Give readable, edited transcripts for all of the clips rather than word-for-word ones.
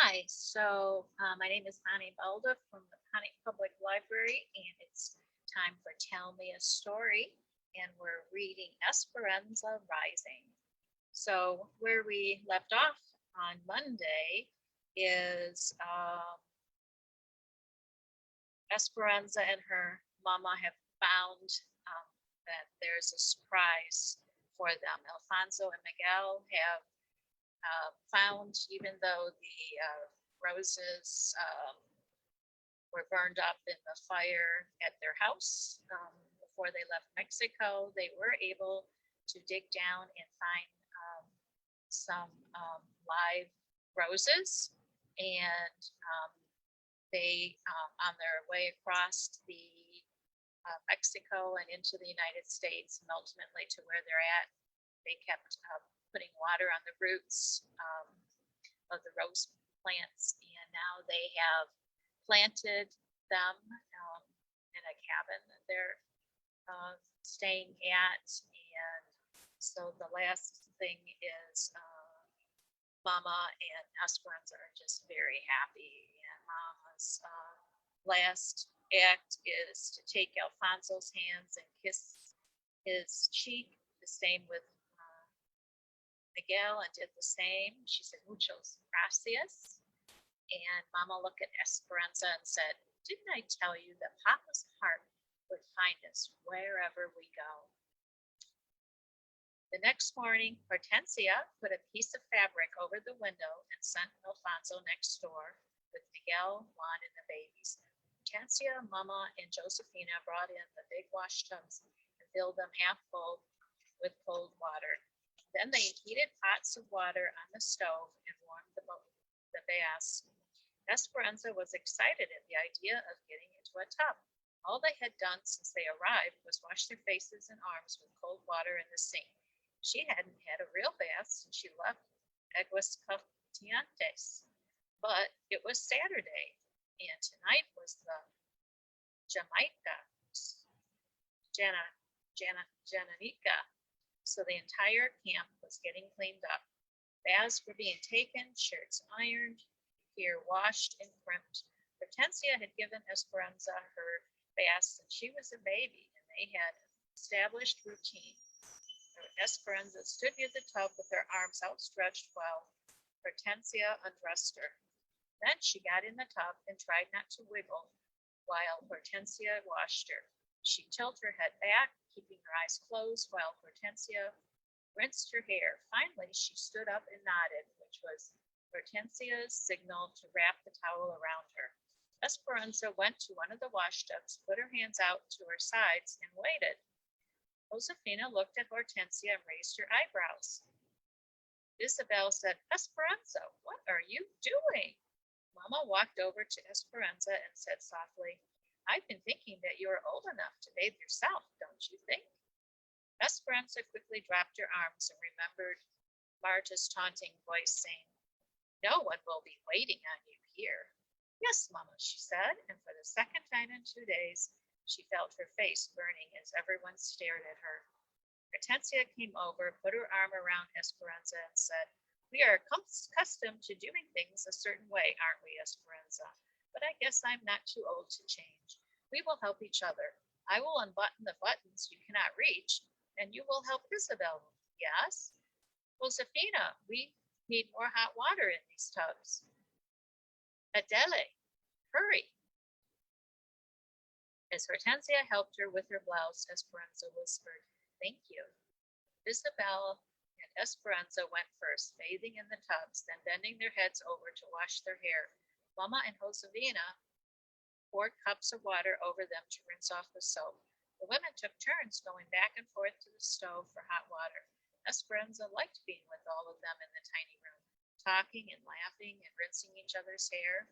Hi, my name is Connie Balda from the Connie Public Library, and it's time for Tell Me a Story, and we're reading Esperanza Rising. So, where we left off on Monday is Esperanza and her mama have found that there's a surprise for them. Alfonso and Miguel have found, even though the roses were burned up in the fire at their house before they left Mexico, they were able to dig down and find some live roses. And they, on their way across the Mexico and into the United States, and ultimately to where they're at, they kept putting water on the roots of the rose plants, and now they have planted them in a cabin that they're staying at. And so the last thing is Mama and Esperanza are just very happy, and Mama's last act is to take Alfonso's hands and kiss his cheek, the same with Miguel, and did the same. She said, "Muchos gracias." And Mama looked at Esperanza and said, "Didn't I tell you that Papa's heart would find us wherever we go?" The next morning, Hortensia put a piece of fabric over the window and sent Alfonso next door with Miguel, Juan, and the babies. Hortensia, Mama, and Josefina brought in the big wash tubs and filled them half full with cold water. Then they heated pots of water on the stove and warmed the baths. Esperanza was excited at the idea of getting into a tub. All they had done since they arrived was wash their faces and arms with cold water in the sink. She hadn't had a real bath since she left Aguascalientes. But it was Saturday, and tonight was the Jananica. So the entire camp was getting cleaned up. Baths were being taken, shirts ironed, gear washed and crimped. Hortensia had given Esperanza her bath since she was a baby, and they had an established routine. Esperanza stood near the tub with her arms outstretched while Hortensia undressed her. Then she got in the tub and tried not to wiggle while Hortensia washed her. She tilted her head back, keeping her eyes closed while Hortensia rinsed her hair. Finally, she stood up and nodded, which was Hortensia's signal to wrap the towel around her. Esperanza went to one of the wash tubs, put her hands out to her sides, and waited. Josefina looked at Hortensia and raised her eyebrows. Isabel said, "Esperanza, what are you doing?" Mama walked over to Esperanza and said softly, "I've been thinking that you are old enough to bathe yourself, don't you think?" Esperanza quickly dropped her arms and remembered Marta's taunting voice saying, "No one will be waiting on you here." "Yes, Mama," she said, and for the second time in 2 days, she felt her face burning as everyone stared at her. Hortensia came over, put her arm around Esperanza, and said, "We are accustomed to doing things a certain way, aren't we, Esperanza? But I guess I'm not too old to change. We will help each other. I will unbutton the buttons you cannot reach, and you will help Isabel. Yes? Josefina, we need more hot water in these tubs. Adele, hurry." As Hortensia helped her with her blouse, Esperanza whispered, "Thank you." Isabel and Esperanza went first, bathing in the tubs, then bending their heads over to wash their hair. Mama and Josefina poured cups of water over them to rinse off the soap. The women took turns going back and forth to the stove for hot water. Esperanza liked being with all of them in the tiny room, talking and laughing and rinsing each other's hair.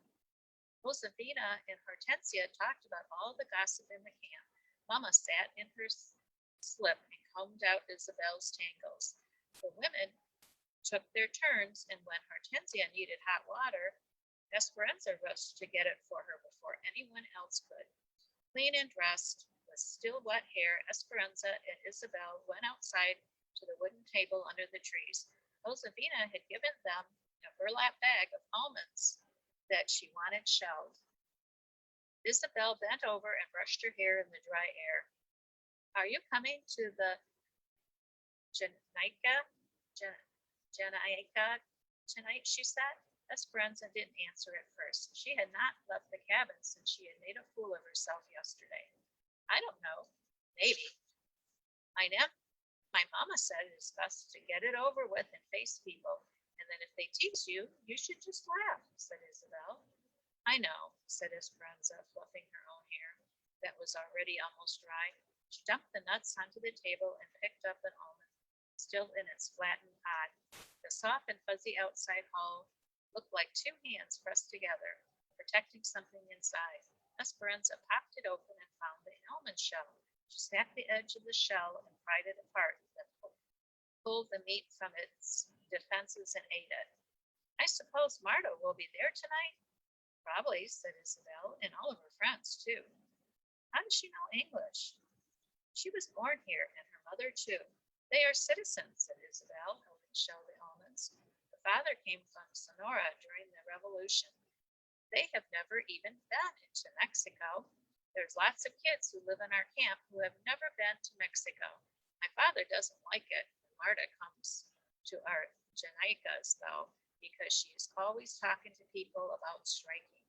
Josefina and Hortensia talked about all the gossip in the camp. Mama sat in her slip and combed out Isabel's tangles. The women took their turns, and when Hortensia needed hot water, Esperanza rushed to get it for her before anyone else could. Clean and dressed, with still wet hair, Esperanza and Isabel went outside to the wooden table under the trees. Josefina had given them a burlap bag of almonds that she wanted shelled. Isabel bent over and brushed her hair in the dry air. Are you coming to the Jamaica? Jamaica tonight, she said. Esperanza didn't answer at first. She had not left the cabin since she had made a fool of herself yesterday. I don't know. Maybe. I know. My mama said it is best to get it over with and face people, and then if they tease you, you should just laugh, said Isabel. I know, said Esperanza, fluffing her own hair that was already almost dry. She dumped the nuts onto the table and picked up an almond, still in its flattened pod. The soft and fuzzy outside hull looked like two hands pressed together, protecting something inside. Esperanza popped it open and found the almond shell. She snapped the edge of the shell and pried it apart, then pulled the meat from its defenses and ate it. I suppose Marta will be there tonight? Probably, said Isabel, and all of her friends, too. How does she know English? She was born here, and her mother, too. They are citizens, said Isabel, helping shell the almonds. The father came from Sonora during the Revolution. They have never even been into Mexico. There's lots of kids who live in our camp who have never been to Mexico. My father doesn't like it when Marta comes to our Janaicas, though, because she is always talking to people about striking.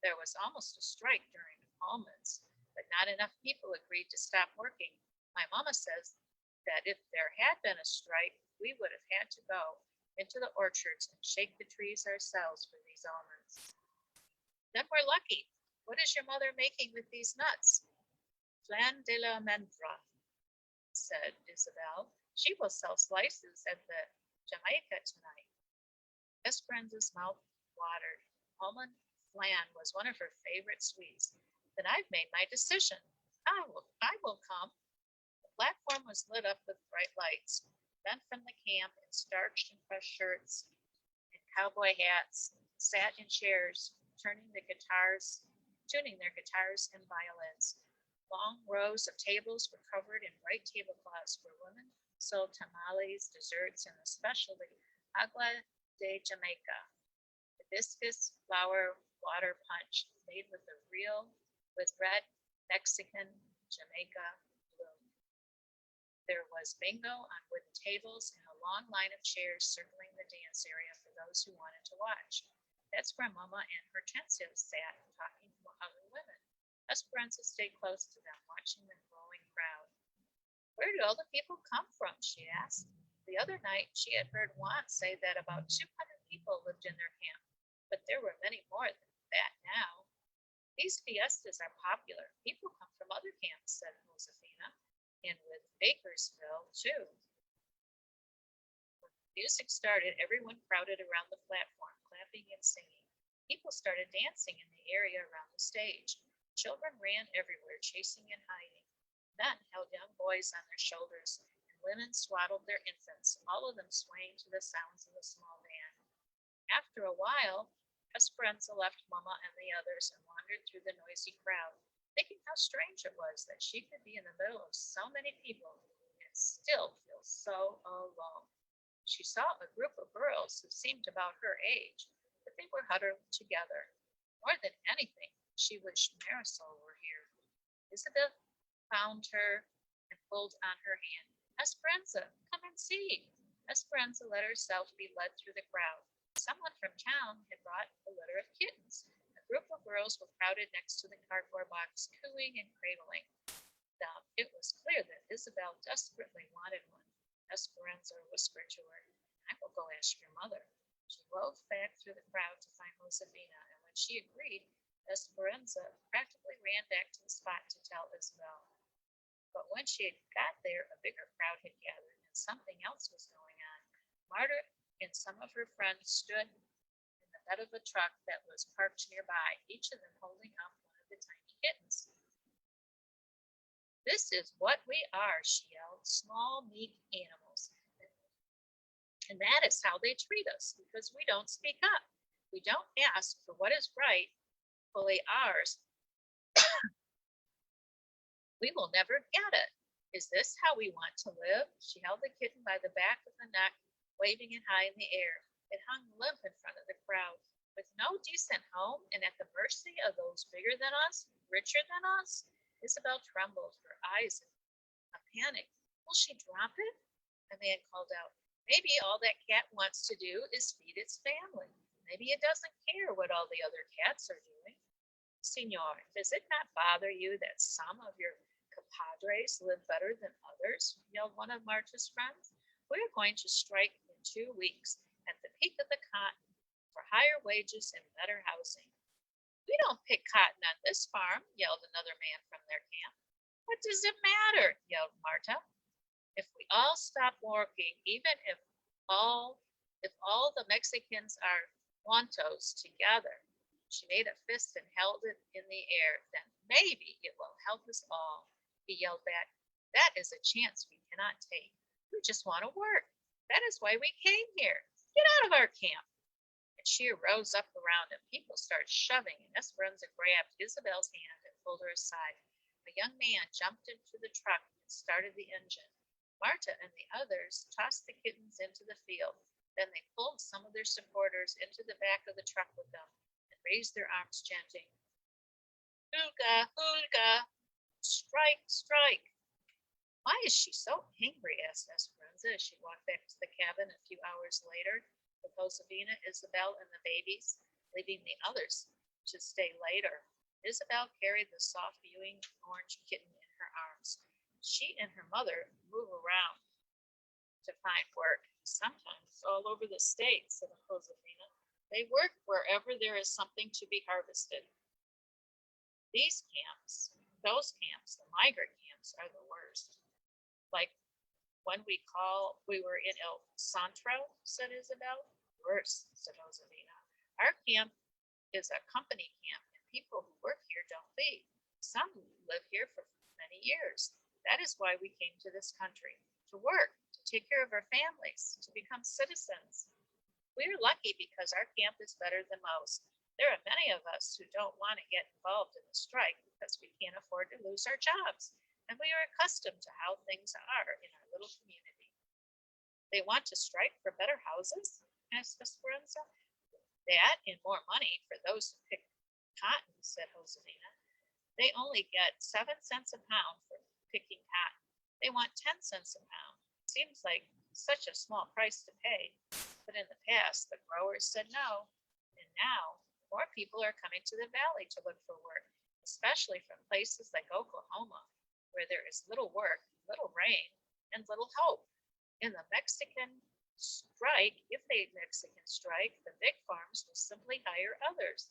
There was almost a strike during almonds, but not enough people agreed to stop working. My mama says that if there had been a strike, we would have had to go into the orchards and shake the trees ourselves for these almonds. Then we're lucky. What is your mother making with these nuts? Flan de la almendra, said Isabel. She will sell slices at the Jamaica tonight. Esperanza's mouth watered. Almond flan was one of her favorite sweets. Then I've made my decision. I will come. The platform was lit up with bright lights. Men from the camp in starched and pressed shirts and cowboy hats sat in chairs, tuning their guitars and violins. Long rows of tables were covered in bright tablecloths where women sold tamales, desserts, and especially agua de Jamaica, hibiscus flower water punch made with red Mexican Jamaica bloom. There was bingo on wooden tables and a long line of chairs circling the dance area for those who wanted to watch. That's where Mama and Hortensia sat, talking to other women. Esperanza stayed close to them, watching the growing crowd. Where did all the people come from? She asked. The other night, she had heard Juan say that about 200 people lived in their camp, but there were many more than that now. These fiestas are popular. People come from other camps, said Josefina, and with Bakersville, too. When the music started, everyone crowded around the platform, clapping and singing. People started dancing in the area around the stage. Children ran everywhere, chasing and hiding. Men held young boys on their shoulders, and women swaddled their infants, all of them swaying to the sounds of a small band. After a while, Esperanza left Mama and the others and wandered through the noisy crowd, thinking how strange it was that she could be in the middle of so many people and still feel so alone. She saw a group of girls who seemed about her age, but they were huddled together. More than anything, she wished Marisol were here. Isabel found her and pulled on her hand. Esperanza, come and see. Esperanza let herself be led through the crowd. Someone from town had brought a litter of kittens. A group of girls were crowded next to the cardboard box, cooing and cradling them. It was clear that Isabel desperately wanted one. Esperanza whispered to her, I will go ask your mother. She wove back through the crowd to find Josefina, and when she agreed, Esperanza practically ran back to the spot to tell Isabel. But when she had got there, a bigger crowd had gathered, and something else was going on. Marta and some of her friends stood in the bed of a truck that was parked nearby, each of them holding up one of the tiny kittens. This is what we are, she yelled, small, meek animals. And that is how they treat us, because we don't speak up. We don't ask for what is rightfully ours. We will never get it. Is this how we want to live? She held the kitten by the back of the neck, waving it high in the air. It hung limp in front of the crowd, with With no decent home and at the mercy of those bigger than us, richer than us, Isabel trembled, her eyes in a panic. Will she drop it? A man called out, maybe all that cat wants to do is feed its family. Maybe it doesn't care what all the other cats are doing. Senor, does it not bother you that some of your compadres live better than others? Yelled one of Marta's friends. We're going to strike in 2 weeks at the peak of the cotton for higher wages and better housing. We don't pick cotton on this farm, yelled another man from their camp. What does it matter? Yelled Marta. If we all stop working, even if all the Mexicans are juntos together, she made a fist and held it in the air. Then maybe it will help us all. He yelled back. That is a chance we cannot take. We just want to work. That is why we came here. Get out of our camp. And she rose up around him. People started shoving, and Esperanza grabbed Isabel's hand and pulled her aside. A young man jumped into the truck and started the engine. Marta and the others tossed the kittens into the field. Then they pulled some of their supporters into the back of the truck with them and raised their arms, chanting, Hulga, Hulga, strike, strike. Why is she so angry? Asked Esperanza as she walked back to the cabin a few hours later with Josefina, Isabel, and the babies, leaving the others to stay later. Isabel carried the soft viewing orange kitten in her arms. She and her mother move around to find work, sometimes all over the state, said Josefina. They work wherever there is something to be harvested. These camps, those camps, the migrant camps, are the worst. Like when we were in El Centro, said Isabel. Worse, said Josefina. Our camp is a company camp, and people who work here don't leave. Some live here for many years. That is why we came to this country, to work, to take care of our families, to become citizens. We are lucky because our camp is better than most. There are many of us who don't want to get involved in the strike because we can't afford to lose our jobs, and we are accustomed to how things are in our little community. They want to strike for better houses? Asked Esperanza. That and more money for those who pick cotton, said Josefina. They only get 7 cents a pound for picking cotton. They want 10 cents a pound. Seems like such a small price to pay. But in the past, the growers said no. And now, more people are coming to the valley to look for work, especially from places like Oklahoma, where there is little work, little rain, and little hope. In the Mexican strike, if the Mexican strike, the big farms will simply hire others.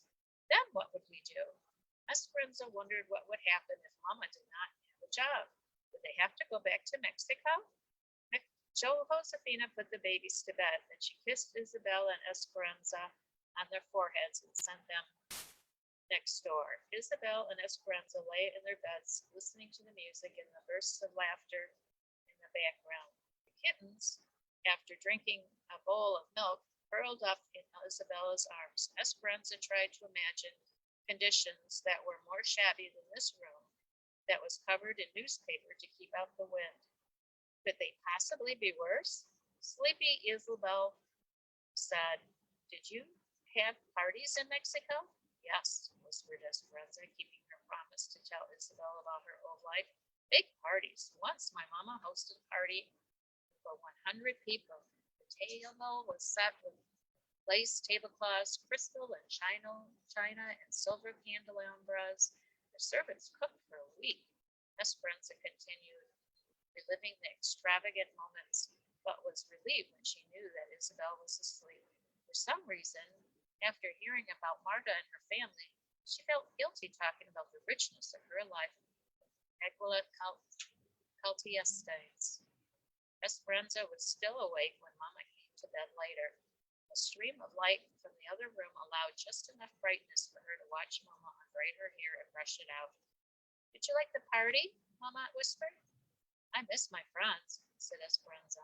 Then what would we do? Esperanza wondered what would happen if Mama did not have a job. Would they have to go back to Mexico? Josefina put the babies to bed, then she kissed Isabel and Esperanza on their foreheads and sent them next door. Isabel and Esperanza lay in their beds, listening to the music and the bursts of laughter in the background. The kittens, after drinking a bowl of milk, curled up in Isabella's arms. Esperanza tried to imagine conditions that were more shabby than this room that was covered in newspaper to keep out the wind. Could they possibly be worse? Sleepy Isabel said, Did you have parties in Mexico? Yes, whispered Esperanza, keeping her promise to tell Isabel about her old life. Big parties. Once my mama hosted a party for 100 people. The table was set with lace tablecloths, crystal and china and silver candelabras. The servants cooked for a week. Esperanza continued, reliving the extravagant moments, but was relieved when she knew that Isabel was asleep. For some reason, after hearing about Marta and her family, she felt guilty talking about the richness of her life. Aguila Caltiestes. Esperanza was still awake when Mama came to bed later. A stream of light from the other room allowed just enough brightness for her to watch Mama unbraid her hair and brush it out. Did you like the party? Mama whispered. I miss my friends, said Esperanza.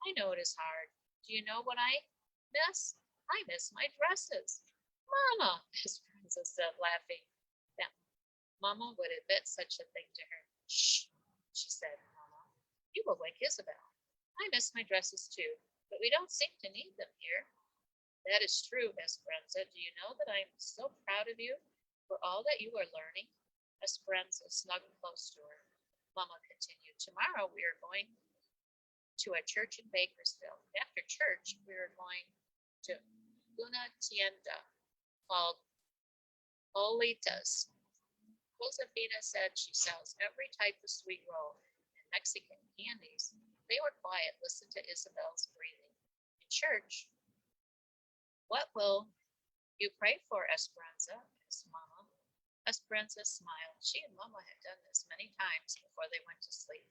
I know it is hard. Do you know what I miss? I miss my dresses. Mama, Esperanza said, laughing. That Mama would admit such a thing to her. Shh, she said, Mama. You will wake Isabel. I miss my dresses too, but we don't seem to need them here. That is true, Esperanza. Do you know that I am so proud of you for all that you are learning? Esperanza snuggled close to her. Mama continued, tomorrow we are going to a church in Bakersfield. After church, we are going to una tienda called Lolitas. Josefina said she sells every type of sweet roll and Mexican candies. They were quiet, listened to Isabel's breathing. In church, what will you pray for, Esperanza? Asked Mama. Esperanza smiled. She and Mama had done this many times before they went to sleep.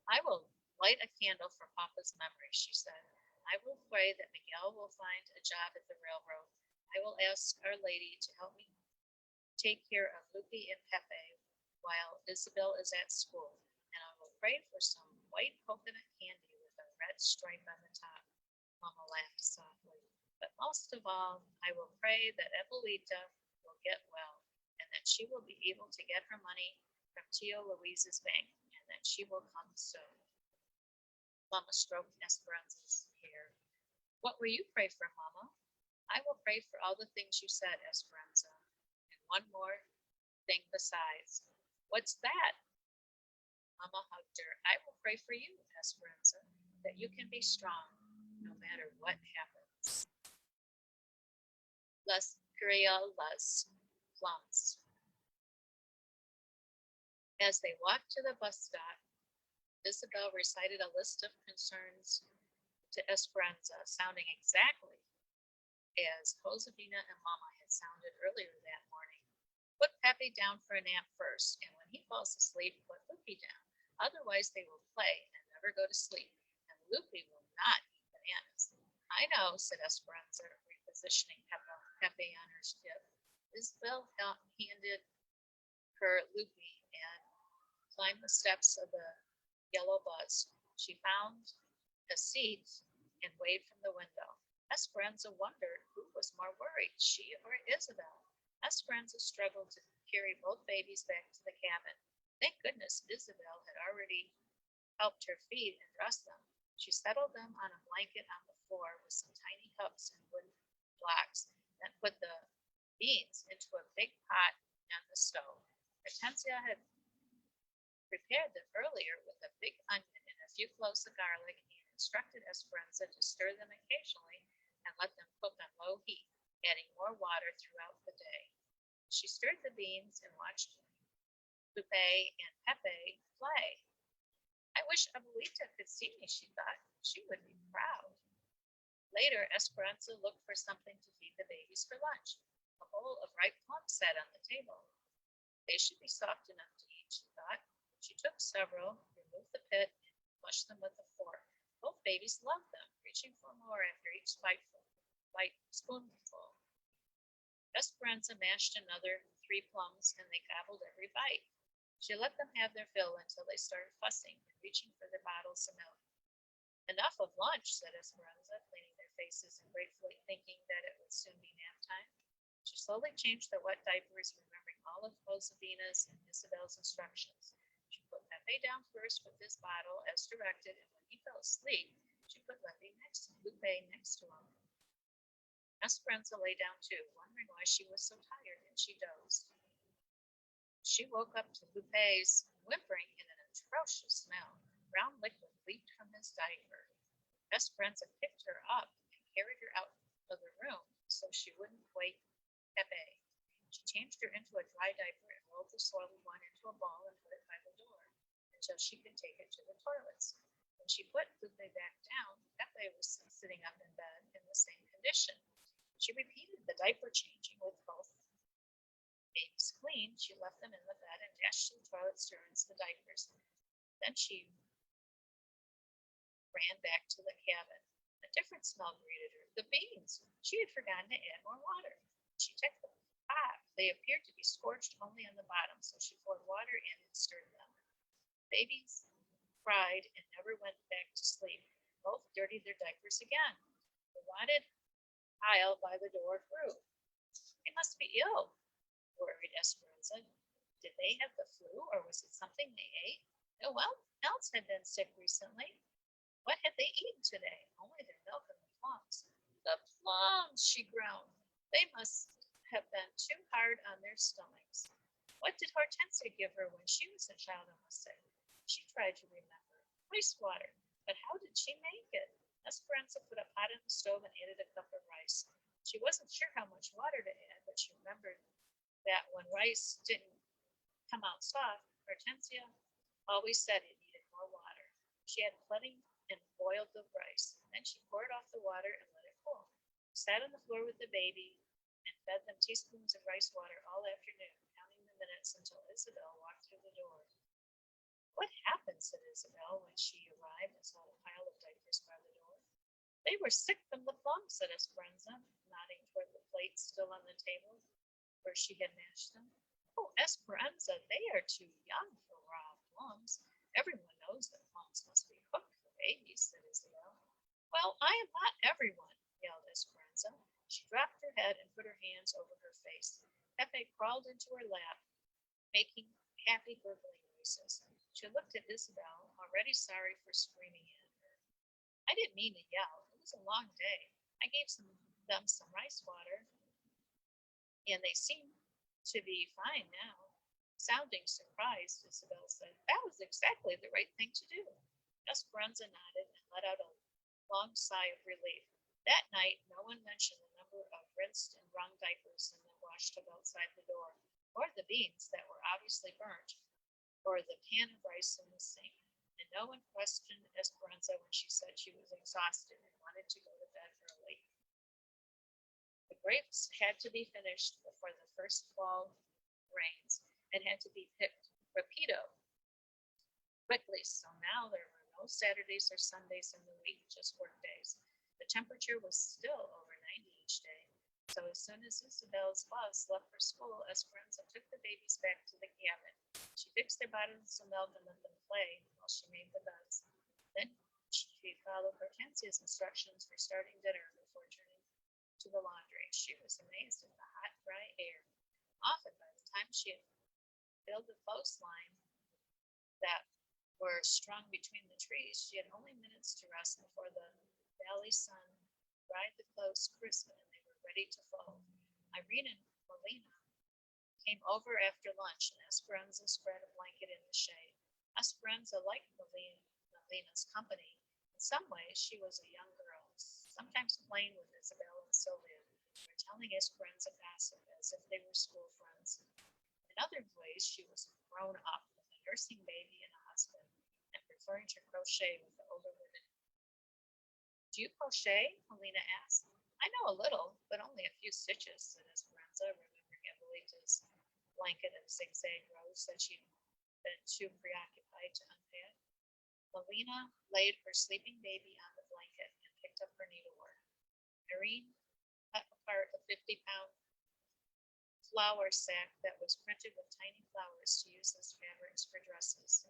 I will light a candle for Papa's memory, she said. I will pray that Miguel will find a job at the railroad. I will ask Our Lady to help me take care of Lupe and Pepe while Isabel is at school, and I will pray for some white coconut candy with a red stripe on the top. Mama laughed softly. But most of all, I will pray that Abuelita will get well, and that she will be able to get her money from Tio Luis's bank, and that she will come soon. Mama stroked Esperanza's hair. What will you pray for, Mama? I will pray for all the things you said, Esperanza, and one more thing besides. What's that? Mama hugged her. I will pray for you, Esperanza, that you can be strong no matter what happens. Las Criollas Plums. As they walked to the bus stop, Isabel recited a list of concerns to Esperanza, sounding exactly as Josefina and Mama had sounded earlier that morning. Put Pepe down for a nap first, and when he falls asleep, put Lupe down. Otherwise, they will play and never go to sleep, and Lupe will not eat bananas. I know, said Esperanza, repositioning Pepe on her hip. Isabel handed her Lupe and climbed the steps of the yellow bus. She found a seat and waved from the window. Esperanza wondered who was more worried, she or Isabel. Esperanza struggled to carry both babies back to the cabin. Thank goodness Isabel had already helped her feed and dress them. She settled them on a blanket on the floor with some tiny cups and wooden blocks, then put the beans into a big pot on the stove. Hortensia had prepared them earlier with a big onion and a few cloves of garlic and instructed Esperanza to stir them occasionally and let them cook on low heat, adding more water throughout the day. She stirred the beans and watched Lupe and Pepe play. I wish Abuelita could see me, she thought. She would be proud. Later, Esperanza looked for something to feed the babies for lunch. A bowl of ripe plums sat on the table. They should be soft enough to eat, she thought. She took several, removed the pit, and mushed them with a fork. Both babies loved them, reaching for more after each spoonful. Esperanza mashed another 3 plums, and they gobbled every bite. She let them have their fill until they started fussing and reaching for their bottles of milk. Enough of lunch, said Esperanza, cleaning their faces and gratefully thinking that it would soon be nap time. She slowly changed their wet diapers, remembering all of Josefina's and Isabel's instructions. She put Pepe down first with his bottle as directed, and when he fell asleep, she put Lupe next to him. Esperanza lay down too, wondering why she was so tired, and she dozed. She woke up to Lupe's whimpering in an atrocious smell. Brown liquid leaked from his diaper. Esperanza picked her up and carried her out of the room so she wouldn't wake Pepe. She changed her into a dry diaper and rolled the soiled one into a ball and put it by the door until she could take it to the toilets. When she put Lupe back down, Pepe was sitting up in bed in the same condition. She repeated the diaper changing with both babies clean. She left them in the bed and dashed to the toilets to rinse the diapers. Then she ran back to the cabin. A different smell greeted her. The beans. She had forgotten to add more water. She checked the pot. They appeared to be scorched only on the bottom, so she poured water in and stirred them. Babies cried and never went back to sleep. Both dirtied their diapers again. The wadded pile by the door grew. They must be ill, worried Esperanza. Did they have the flu, or was it something they ate? No one else had been sick recently. What had they eaten today? Only their milk and the plums. The plums, she groaned. They must have been too hard on their stomachs. What did Hortensia give her when she was a child, I must say? She tried to remember. Rice water. But how did she make it? Esperanza put a pot on the stove and added a cup of rice. She wasn't sure how much water to add, but she remembered that when rice didn't come out soft, Hortensia always said it needed more water. She had plenty and boiled the rice. Then she poured off the water and let it cool. She sat on the floor with the baby and fed them teaspoons of rice water all afternoon, counting the minutes until Isabel walked through the door. What happened, said Isabel when she arrived and saw the pile of diapers by the door. They were sick from the plums, said Esperanza, nodding toward the plates still on the table where she had mashed them. Oh, Esperanza, they are too young for raw plums. Everyone knows that plums must be cooked for babies, said Isabel. Well, I am not everyone, yelled Esperanza. She dropped her head and put her hands over her face. Pepe crawled into her lap, making happy gurgling noises. She looked at Isabel, already sorry for screaming at her. I didn't mean to yell. It was a long day. I gave them some rice water, and they seem to be fine now. Sounding surprised, Isabel said, that was exactly the right thing to do. Esperanza nodded and let out a long sigh of relief. That night, no one mentioned the number of rinsed and wrung diapers in the wash tub outside the door, or the beans that were obviously burnt, or the pan of rice in the sink. And no one questioned Esperanza when she said she was exhausted and wanted to go to bed early. The grapes had to be finished before the first fall rains and had to be picked rapido quickly, so now there were no Saturdays or Sundays in the week, just work days. The temperature was still over 90 each day, so as soon as Isabel's bus left for school, Esperanza took the babies back to the cabin. She fixed their bottles of milk and let them play while she made the beds. Then she followed Hortensia's instructions for starting dinner before turning to the laundry. She was amazed at the hot, dry air. Often, by the time she had filled the clothesline that were strung between the trees, she had only minutes to rest before the valley sun dried the clothes crisp and they were ready to fold. Irene and Melina came over after lunch and Esperanza spread a blanket in the shade. Esperanza liked Melina's company. In some ways, she was a young girl, sometimes playing with Isabel and Sylvia, or telling Esperanza gossip as if they were school friends. In other ways, she was grown up with a nursing baby and a husband, and preferring to crochet with the older women. Do you crochet? Melina asked. I know a little, but only a few stitches, said Esperanza, remembering Evelita's blanket of zigzag rows that she'd been too preoccupied to unpack. Melina laid her sleeping baby on the blanket and picked up her needlework. Irene cut apart a 50-pound flour sack that was printed with tiny flowers to use as fabrics for dresses.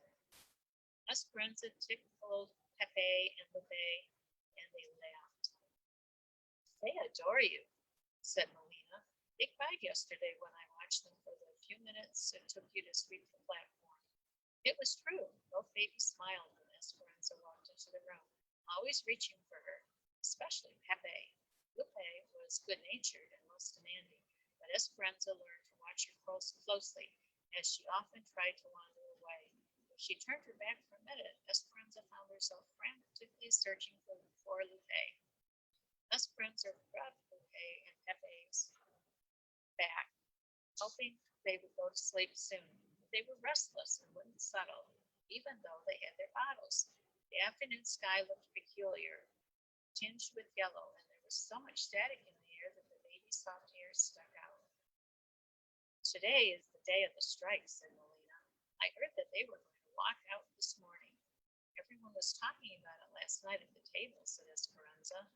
Esperanza tickled Pepe and Lupe, and they laughed. They adore you, said Melina. They cried yesterday when I watched them for the few minutes it took you to sweep the platform. It was true. Both babies smiled when Esperanza walked into the room, always reaching for her, especially Pepe. Lupe was good-natured and most demanding, but Esperanza learned to watch her closely, as she often tried to wander away. If she turned her back for a minute, Esperanza found herself frantically searching for Lupe. Esperanza rubbed Lupe and Pepe's back, hoping they would go to sleep soon. But they were restless and wouldn't settle, even though they had their bottles. The afternoon sky looked peculiar, tinged with yellow, and there was so much static in the air that the baby's soft ears stuck out. Today is the day of the strike, said Melina. I heard that they were going to walk out this morning. Everyone was talking about it last night at the table, said Esperanza.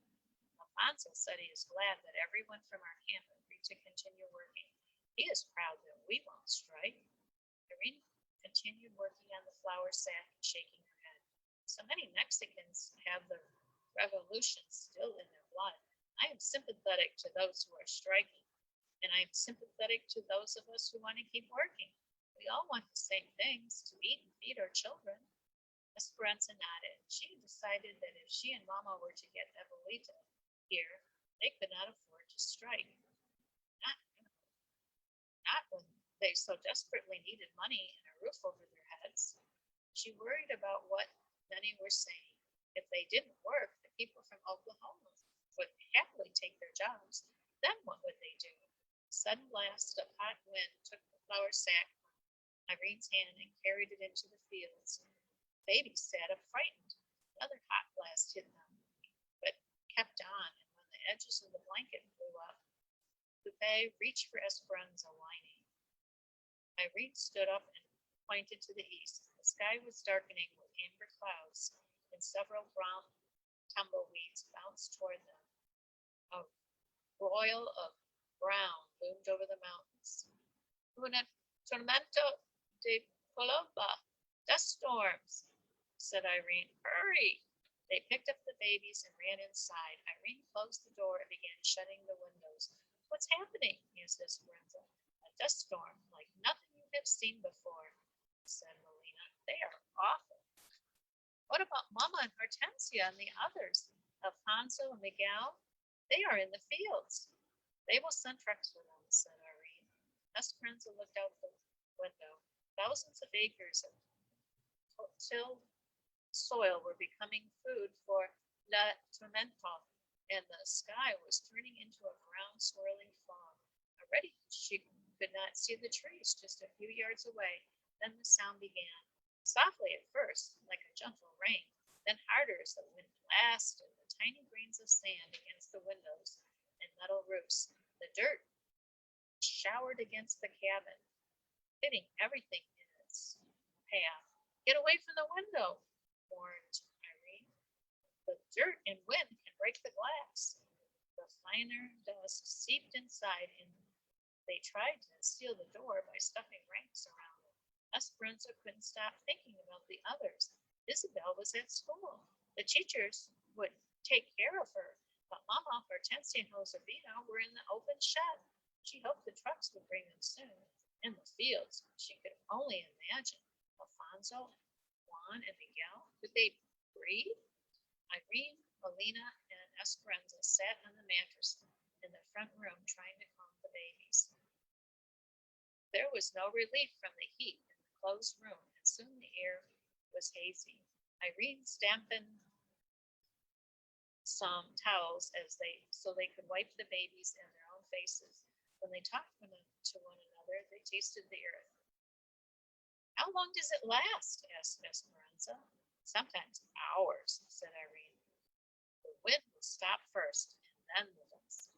Alfonso said he is glad that everyone from our camp agreed to continue working. He is proud that we won't strike. Irene continued working on the flour sack and shaking her head. So many Mexicans have the revolution still in their blood. I am sympathetic to those who are striking, and I am sympathetic to those of us who want to keep working. We all want the same things, to eat and feed our children. Esperanza nodded. She decided that if she and Mama were to get Evelita here, They could not afford to strike. Not, not when they so desperately needed money and a roof over their heads. She worried about what many were saying. If they didn't work, the people from Oklahoma would happily take their jobs. Then what would they do? A sudden blast of hot wind took the flour sack from Irene's hand and carried it into the fields. The babies sat up frightened. Another hot blast hit them, but kept on, and when the edges of the blanket blew up, Lupe reached for Esperanza, whining. Irene stood up and pointed to the east. The sky was darkening with amber clouds, and several brown tumbleweeds bounced toward them. A royal of brown loomed over the mountains. Un tormento de Colomba, dust storms, said Irene. Hurry! They picked up the babies and ran inside. Irene closed the door and began shutting the windows. What's happening? asked Esperanza. A dust storm like nothing you have seen before, said Melina. They are awful. What about Mama and Hortensia and the others? Alfonso and Miguel? They are in the fields. They will send trucks for them, said Irene. Esperanza looked out the window. Thousands of acres of tilled soil were becoming food for La Tormenta, and the sky was turning into a brown swirling fog. Already she could not see the trees just a few yards away. Then the sound began. Softly at first, like a gentle rain, then harder as the wind blasted the tiny grains of sand against the windows and metal roofs. The dirt showered against the cabin, hitting everything in its path. Get away from the window, warned Irene. The dirt and wind can break the glass. The finer dust seeped inside, and they tried to seal the door by stuffing ranks around it. Esperanza couldn't stop thinking about the others. Isabel was at school. The teachers would take care of her, but Mama, Hortensia, and Josefina were in the open shed. She hoped the trucks would bring them soon. In the fields, she could only imagine. Alfonso, Juan, and Miguel, could they breathe? Irene, Melina, and Esperanza sat on the mattress in the front room trying to calm the babies. There was no relief from the heat in the closed room, and soon the air was hazy. Irene dampened some towels so they could wipe the babies and their own faces. When they talked to one another, they tasted the earth. How long does it last? Asked Esperanza. Sometimes hours, said Irene. The wind will stop first, and then the dust.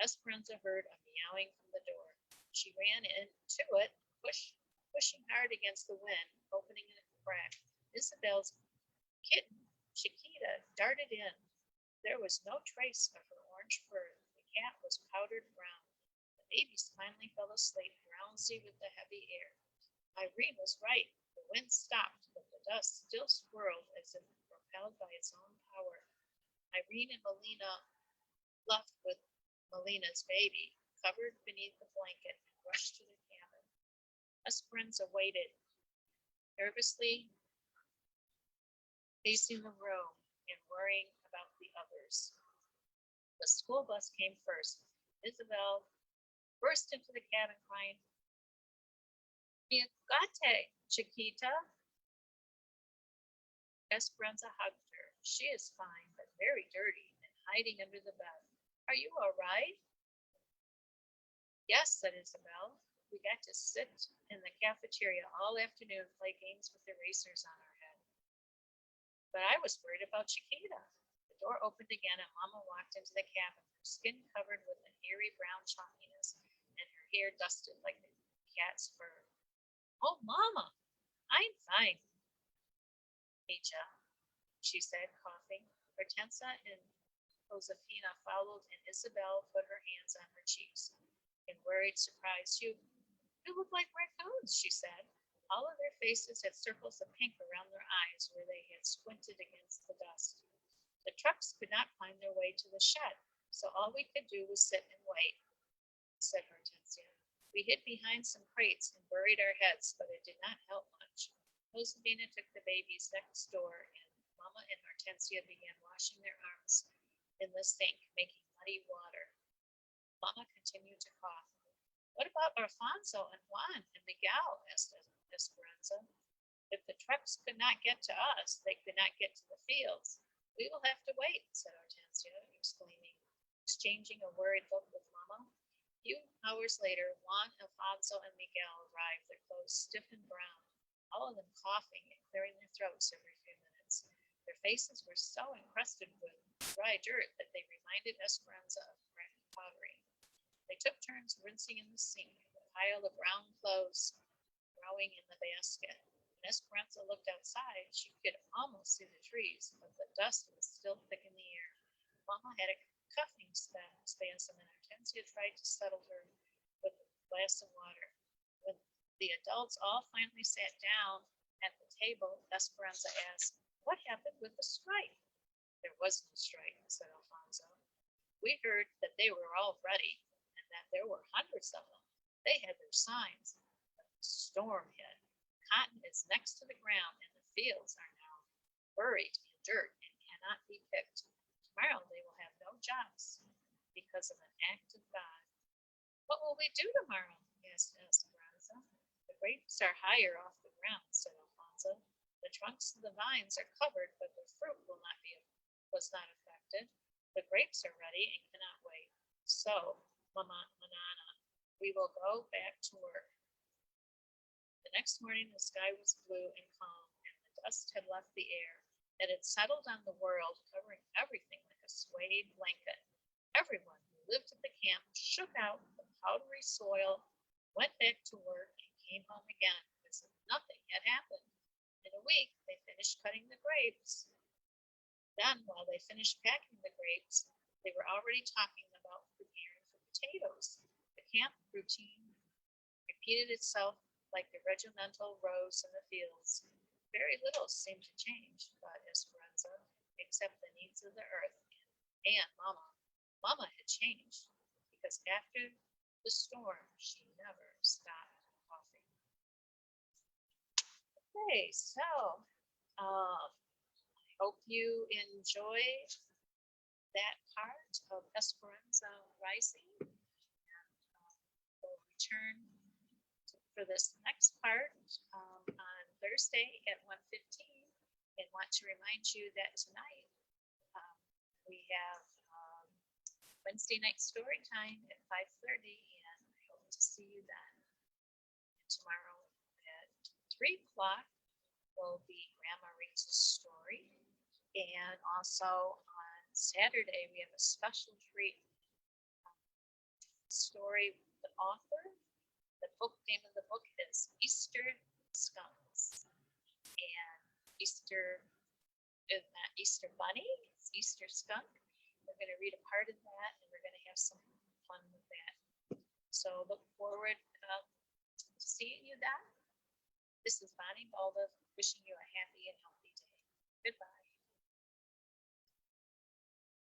Esperanza heard a meowing from the door. She ran into it, pushing hard against the wind, opening a crack. Isabel's kitten, Chiquita, darted in. There was no trace of her orange fur. The cat was powdered brown. The babies finally fell asleep, drowsy with the heavy air. Irene was right. The wind stopped, but the dust still swirled as if propelled by its own power. Irene and Melina, left with Melina's baby, covered beneath the blanket, and rushed to the cabin. Esperanza waited, nervously pacing the room and worrying about the others. The school bus came first. Isabel burst into the cabin crying, Fíjate, Chiquita. Esperanza hugged her. She is fine, but very dirty and hiding under the bed. Are you all right? Yes, said Isabel. We got to sit in the cafeteria all afternoon and play games with erasers on our head. But I was worried about Chiquita. The door opened again and Mama walked into the cabin, her skin covered with an eerie brown chalkiness and her hair dusted like a cat's fur. Oh, Mama, I'm fine. Nietzsche, she said, coughing. Hortensia and Josefina followed, and Isabel put her hands on her cheeks. In worried surprise, you look like raccoons, she said. All of their faces had circles of pink around their eyes where they had squinted against the dust. The trucks could not find their way to the shed, so all we could do was sit and wait, said Hortensia. We hid behind some crates and buried our heads, but it did not help much. Josefina took the babies next door, and Mama and Hortensia began washing their arms in the sink, making muddy water. Mama continued to cough. What about Alfonso and Juan and Miguel? Asked Esperanza. If the trucks could not get to us, they could not get to the fields. We will have to wait, said Hortensia, exchanging a worried look with Mama. A few hours later, Juan, Alfonso, and Miguel arrived, their clothes stiff and brown, all of them coughing and clearing their throats every few minutes. Their faces were so encrusted with dry dirt that they reminded Esperanza of cracked pottery. They took turns rinsing in the sink, the pile of brown clothes growing in the basket. When Esperanza looked outside, she could almost see the trees, but the dust was still thick in the air. Mama had a coughing spasm, and Hortensia tried to settle her with a glass of water. When the adults all finally sat down at the table, Esperanza asked, "What happened with the strike?" "There was no strike," said Alfonso. "We heard that they were all ready and that there were hundreds of them. They had their signs, but the storm hit. Cotton is next to the ground, and the fields are now buried in dirt and cannot be picked. Tomorrow they will have no jobs because of an act of God." "What will we do tomorrow?" asked Esperanza. "The grapes are higher off the ground," said Alfonso. "The trunks of the vines are covered, but the fruit was not affected. The grapes are ready and cannot wait. So, Manana, we will go back to work." The next morning the sky was blue and calm, and the dust had left the air. It had settled on the world, covering everything like a suede blanket. Everyone who lived at the camp shook out the powdery soil, went back to work, and came home again as if nothing had happened. In a week they finished cutting the grapes. Then, while they finished packing the grapes, they were already talking about preparing for potatoes. The camp routine repeated itself like the regimental rows in the fields. Very little seemed to change, thought Esperanza, except the needs of the earth and Mama. Mama had changed, because after the storm, she never stopped coughing. Okay, so I hope you enjoy that part of Esperanza Rising. And we'll return for this next part on Thursday at 1:15, and want to remind you that tonight we have Wednesday night story time at 5:30, and I hope to see you then. And tomorrow at 3 o'clock will be Grandma reads a story, and also on Saturday we have a special treat story with the author. The name of the book is Easter Skunks, and Easter is not Easter Bunny, it's Easter Skunk. We're going to read a part of that, and we're going to have some fun with that. So look forward to seeing you then. This is Bonnie Balda wishing you a happy and healthy day. Goodbye.